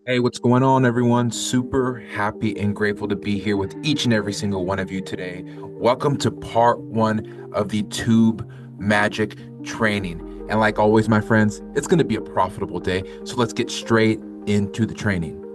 Hey, what's going on, everyone? Super happy and grateful to be here with each and every single one of you today. Welcome to part one of the Tube Magic training. And like always, my friends, it's going to be a profitable day. So let's get straight into the training.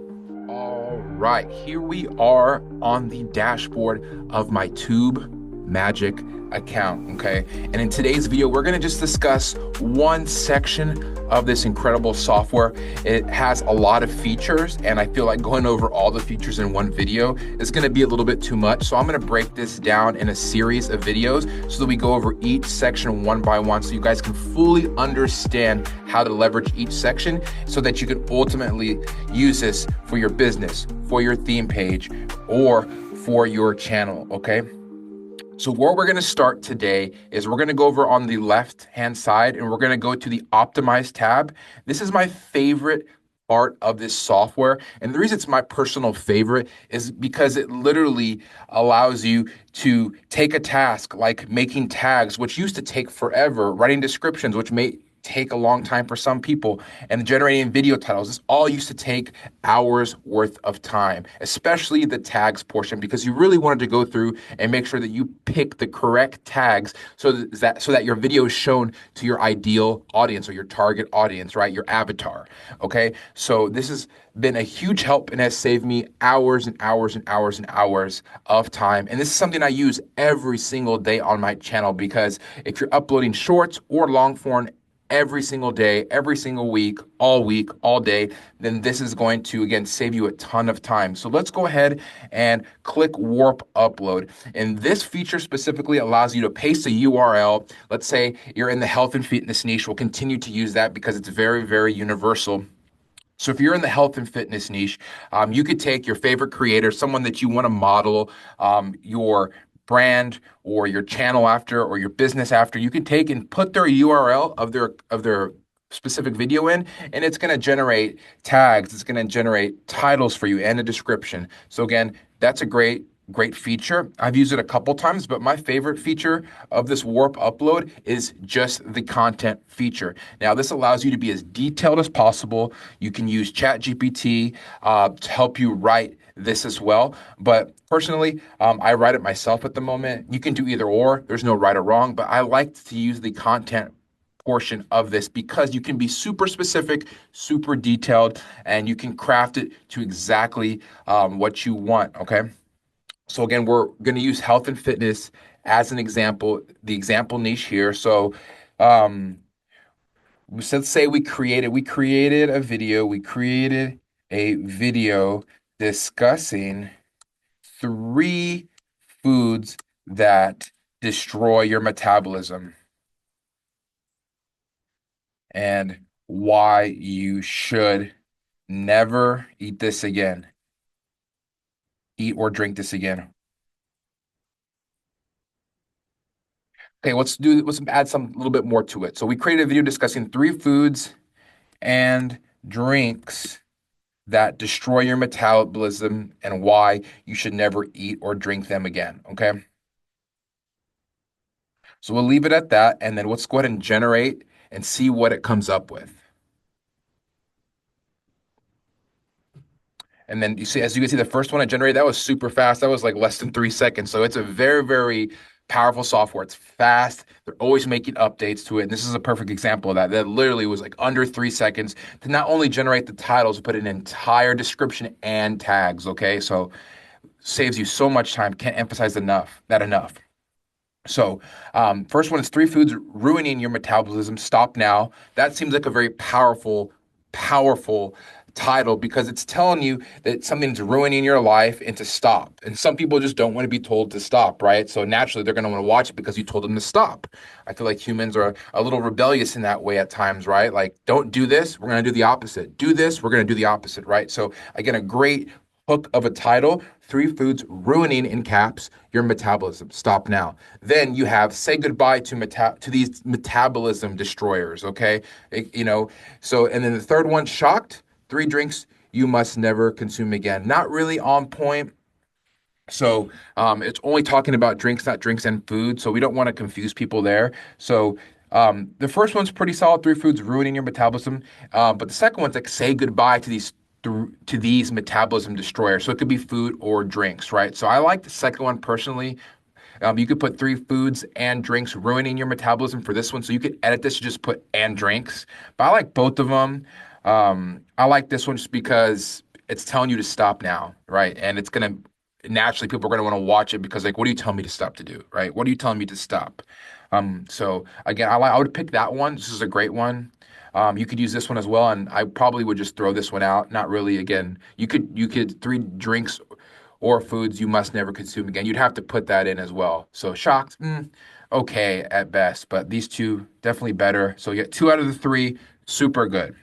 All right, here we are on the dashboard of my Tube Magic account, okay? And in today's video, we're gonna just discuss one section of this incredible software. It has a lot of features, and I feel like going over all the features in one video is gonna be a little bit too much. So I'm gonna break this down in a series of videos so that we go over each section one by one so you guys can fully understand how to leverage each section so that you can ultimately use this for your business, for your theme page, or for your channel, okay? So where we're going to start today is we're going to go over on the left-hand side and we're going to go to the Optimize tab. This is my favorite part of this software. And the reason it's my personal favorite is because it literally allows you to take a task like making tags, which used to take forever, writing descriptions, which may take a long time for some people, and generating video titles. This all used to take hours worth of time, especially the tags portion, because you really wanted to go through and make sure that you pick the correct tags so that your video is shown to your ideal audience or your target audience, right? Your avatar. Okay. So this has been a huge help and has saved me hours and hours and hours and hours of time. And this is something I use every single day on my channel because if you're uploading shorts or long form every single day, every single week, all day, then this is going to, again, save you a ton of time. So let's go ahead and click Warp Upload. And this feature specifically allows you to paste a URL. Let's say you're in the health and fitness niche. We'll continue to use that because it's very, very universal. So if you're in the health and fitness niche, you could take your favorite creator, someone that you want to model your brand or your channel after or your business after. You could take and put their URL of their specific video in, and it's going to generate tags. It's going to generate titles for you and a description. So again, that's a great feature. I've used it a couple times, but my favorite feature of this Warp Upload is just the content feature. Now, this allows you to be as detailed as possible. You can use ChatGPT to help you write this as well. But personally, I write it myself at the moment. You can do either or. There's no right or wrong, but I like to use the content portion of this because you can be super specific, super detailed, and you can craft it to exactly what you want, okay? So again, we're going to use health and fitness as an example, the example niche here. So um, let's say we created a video discussing three foods that destroy your metabolism and why you should never eat this again, eat or drink this again. Okay, let's add some a little bit more to it. So we created a video discussing three foods and drinks that destroy your metabolism and why you should never eat or drink them again. Okay. So we'll leave it at that. And then let's go ahead and generate and see what it comes up with. And then you see, as you can see, the first one I generated, that was super fast. That was like less than 3 seconds. So it's a very, very powerful software. It's fast. They're always making updates to it. And this is a perfect example of that. That literally was like under 3 seconds to not only generate the titles, but an entire description and tags. Okay. So saves you so much time. Can't emphasize enough. So, first one is three foods ruining your metabolism. Stop now. That seems like a very powerful title because it's telling you that something's ruining your life and to stop. And some people just don't want to be told to stop, right? So naturally, they're going to want to watch it because you told them to stop. I feel like humans are a little rebellious in that way at times, right? Like, don't do this, we're going to do the opposite. Do this, we're going to do the opposite, right? So, again, a great hook of a title, three foods ruining in caps your metabolism. Stop now. Then you have say goodbye to these metabolism destroyers. Okay, So and then the third one, shocked. Three drinks you must never consume again. Not really on point. So it's only talking about drinks, not drinks and food. So we don't want to confuse people there. So the first one's pretty solid. Three foods ruining your metabolism. But the second one's like say goodbye to these to these metabolism destroyers. So it could be food or drinks, right? So I like the second one personally. You could put three foods and drinks ruining your metabolism for this one. So you could edit this to just put and drinks. But I like both of them. I like this one just because it's telling you to stop now, right? And it's going to naturally people are going to want to watch it because like, what are you telling me to stop to do, right? What are you telling me to stop? So again, I would pick that one. This is a great one. You could use this one as well, and I probably would just throw this one out. Not really. Again, you could three drinks or foods you must never consume again. You'd have to put that in as well. So shocked, okay at best, but these two definitely better. So you get two out of the three, super good.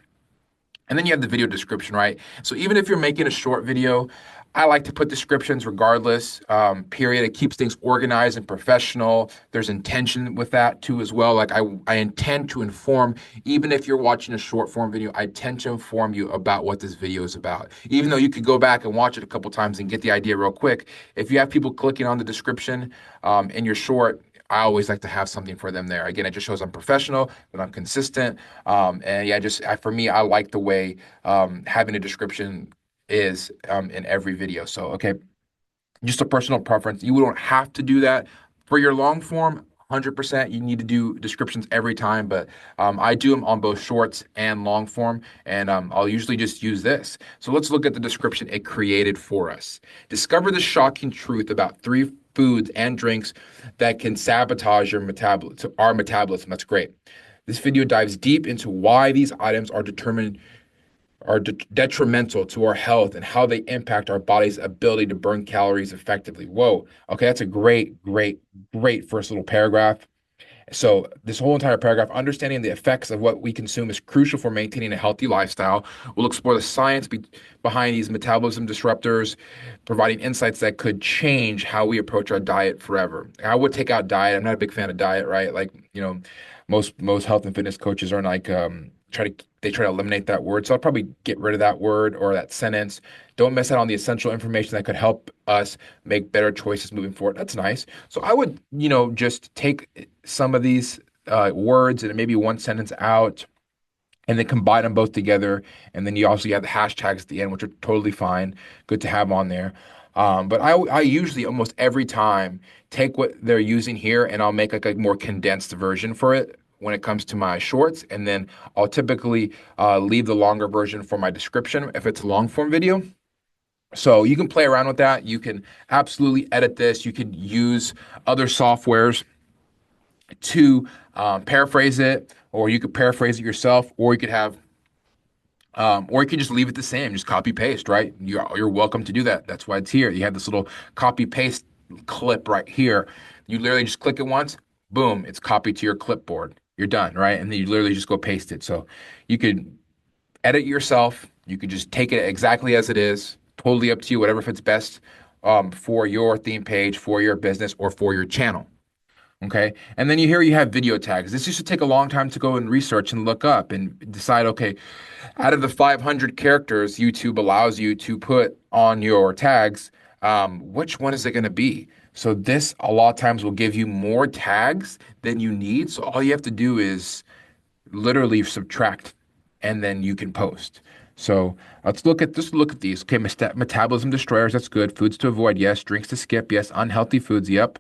And then you have the video description, right? So even if you're making a short video, I like to put descriptions regardless, period. It keeps things organized and professional. There's intention with that too as well. Like I intend to inform, even if you're watching a short form video, I tend to inform you about what this video is about. Even though you could go back and watch it a couple times and get the idea real quick, if you have people clicking on the description in your short, I always like to have something for them there. Again, it just shows I'm professional, that I'm consistent. And yeah, for me, I like the way having a description is in every video. So, okay, just a personal preference. You don't have to do that for your long form. 100% you need to do descriptions every time, but I do them on both shorts and long form, and I'll usually just use this. So let's look at the description it created for us. Discover the shocking truth about three foods and drinks that can sabotage our metabolism. That's great. This video dives deep into why these items are detrimental to our health and how they impact our body's ability to burn calories effectively. Whoa. Okay, that's a great first little paragraph. So this whole entire paragraph, understanding the effects of what we consume is crucial for maintaining a healthy lifestyle. We'll explore the science behind these metabolism disruptors, providing insights that could change how we approach our diet forever. I would take out diet. I'm not a big fan of diet, right? Like, most health and fitness coaches are like they try to eliminate that word. So I'll probably get rid of that word or that sentence. Don't miss out on the essential information that could help us make better choices moving forward. That's nice. So I would, just take some of these words and maybe one sentence out and then combine them both together. And then you have the hashtags at the end, which are totally fine. Good to have on there. But I usually almost every time take what they're using here and I'll make like a more condensed version for it when it comes to my shorts. And then I'll typically leave the longer version for my description if it's a long form video. So you can play around with that. You can absolutely edit this. You can use other softwares to paraphrase it, or you could paraphrase it yourself, or you could just leave it the same, just copy paste, right? You're welcome to do that. That's why it's here. You have this little copy paste clip right here. You literally just click it once, boom, it's copied to your clipboard. You're done, right? And then you literally just go paste it. So you could edit yourself. You could just take it exactly as it is. Totally up to you, whatever fits best for your theme page, for your business, or for your channel. Okay. And then you have video tags. This used to take a long time to go and research and look up and decide, okay, out of the 500 characters YouTube allows you to put on your tags, which one is it going to be? So this a lot of times will give you more tags than you need. So all you have to do is literally subtract and then you can post. So let's look at these. Okay, metabolism destroyers, that's good. Foods to avoid, yes. Drinks to skip, yes. Unhealthy foods, yep.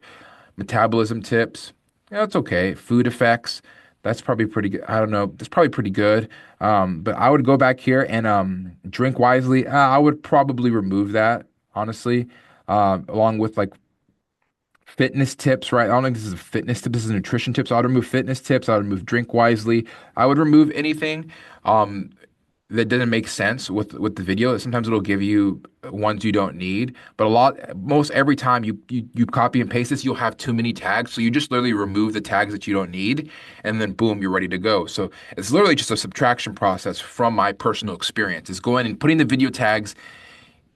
Metabolism tips, yeah, that's okay. Food effects, that's probably pretty good. I don't know, that's probably pretty good. But I would go back here and drink wisely. I would probably remove that, honestly, along with like fitness tips, right? I don't think this is a fitness tip. This is nutrition tips. I would remove fitness tips. I would remove drink wisely. I would remove anything that doesn't make sense with the video. Sometimes it'll give you ones you don't need, but most every time you copy and paste this, you'll have too many tags. So you just literally remove the tags that you don't need, and then boom, you're ready to go. So it's literally just a subtraction process from my personal experience. Is going and putting the video tags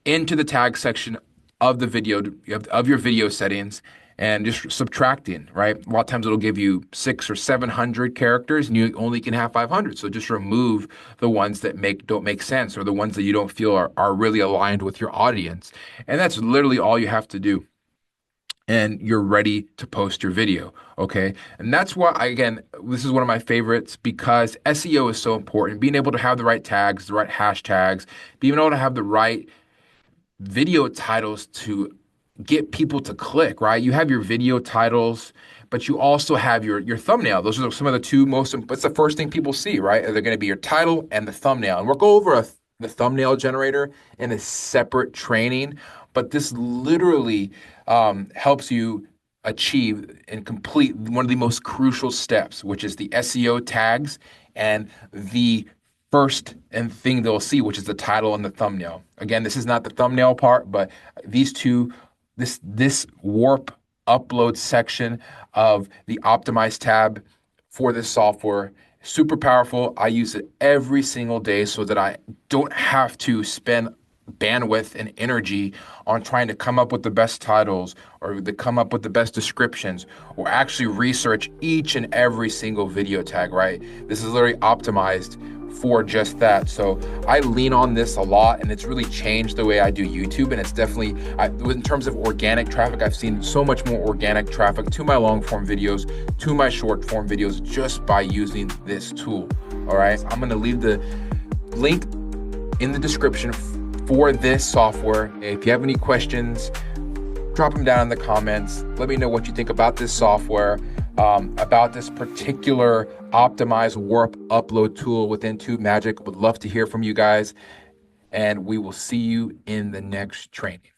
into the tag section of the video of your video settings and just subtracting, right? A lot of times it'll give you 600 or 700 characters and you only can have 500. So just remove the ones that don't make sense or the ones that you don't feel are really aligned with your audience. And that's literally all you have to do. and you're ready to post your video. Okay. And that's why, again, this is one of my favorites because SEO is so important. Being able to have the right tags, the right hashtags, being able to have the right video titles to get people to click, right? You have your video titles, but you also have your thumbnail. Those are some of the two most, it's the first thing people see, right? They're going to be your title and the thumbnail. And we'll go over the thumbnail generator in a separate training, but this literally helps you achieve and complete one of the most crucial steps, which is the SEO tags and the first and thing they'll see, which is the title and the thumbnail. Again, this is not the thumbnail part, but these two, this warp upload section of the optimize tab for this software, super powerful. I use it every single day so that I don't have to spend bandwidth and energy on trying to come up with the best titles or to come up with the best descriptions or actually research each and every single video tag, right? This is literally optimized for just that. So I lean on this a lot, and it's really changed the way I do YouTube. And it's definitely, in terms of organic traffic, I've seen so much more organic traffic to my long form videos, to my short form videos, just by using this tool. All right. I'm going to leave the link in the description for this software. If you have any questions, drop them down in the comments. Let me know what you think about this software, about this particular optimized warp upload tool within TubeMagic. Would love to hear from you guys, and we will see you in the next training.